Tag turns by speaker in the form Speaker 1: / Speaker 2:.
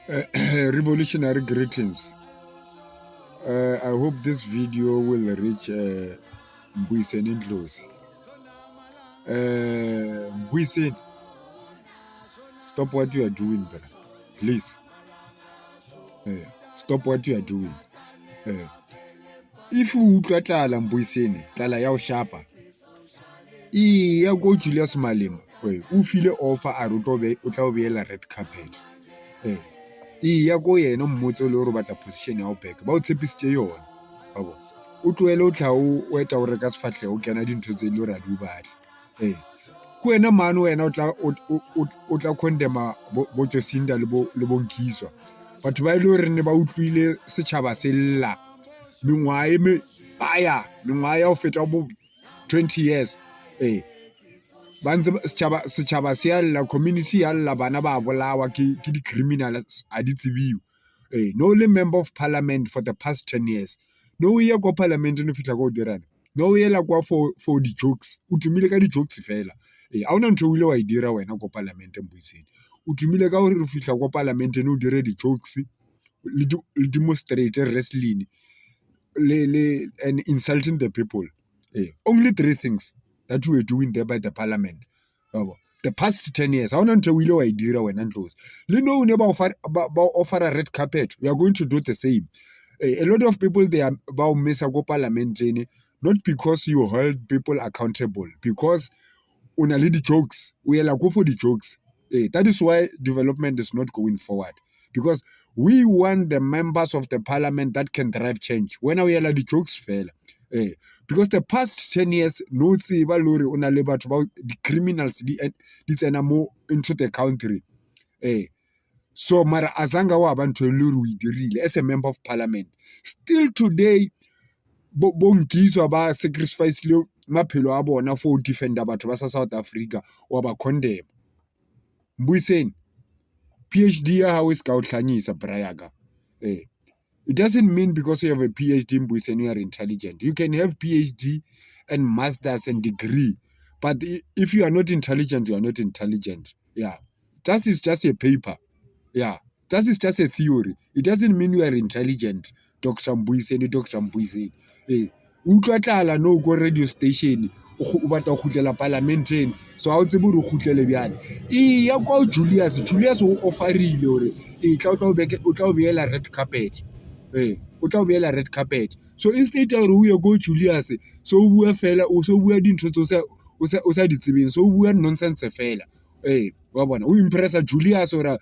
Speaker 1: Revolutionary greetings. I hope this video will reach Mbuyiseni Ndlozi. Mbuyiseni, stop what you are doing, brother. Please. Stop what you are doing. If you utlwa tlala Mbuyiseni, tlala ya o shapa. Ya go Julius Malema. O file offer a re o tla o beela red carpet. Ya go yena mmotse o le gore batla position ya o back ba o tshepisitse yona ba bona o tloele o tla o eta o reka sefatlhe o kena dintho tse le ra di batla ko wena mane wena o tla condemna bo Josinda le bo Nkiswa batho ba ile re ne ba utlwile setšhaba se lla mengwae ya o feta bo 20 years banze setšhaba se ya lla community ya lla bana ba bolawa ke di criminals a di tsebiwe no le member of parliament for the past 10 years no ye go parliament no fitla go dirana no yela kwa for di jokes o tumile ka di jokes fela a una ntho o ile wa dira wena go parliament Mbuyiseni o tumile ka gore re fitla go parliament no dire di jokes le demonstrate wrestling and insulting the people only three things that we were doing there by the parliament the past 10 years I want to will I dira when Ndlozi you know never offer a red carpet we are going to do the same a lot of people they are about mesa go parliament not because you hold people accountable because una the jokes we are go for the jokes that is why development is not going forward because we want the members of the parliament that can drive change when we are the jokes fail because the past 10 years no tseba lori una le batho ba the criminals di tsena mo into the country so mara azanga wa bantu lori we dirile as a member of parliament still today bo Nkiswa ba sacrifice le maphelo a bona for defender batho ba sa South Africa wa ba condemn Mbuyiseni PhD ya how is ka o tlhanyisa brayaka it doesn't mean because you have a PhD Mbuyiseni you are intelligent. You can have PhD and masters and degree, but if you are not intelligent, you are not intelligent. Yeah, that is just a paper. Yeah, that is just a theory. It doesn't mean you are intelligent, Dr. Mbuyiseni. Utlwa tlala no go radio station o batla go khutlela parliamenteng so a o tsebe re khutlele bjale ya kwa Julius o offerile hore o tla o beela red carpet o tla o beela red carpet so instead ya gore o ye go Julius so o bua fela o so bua dintho tse o sa di tsebeng so o bua nonsense fela wa bona o impressa Julius ora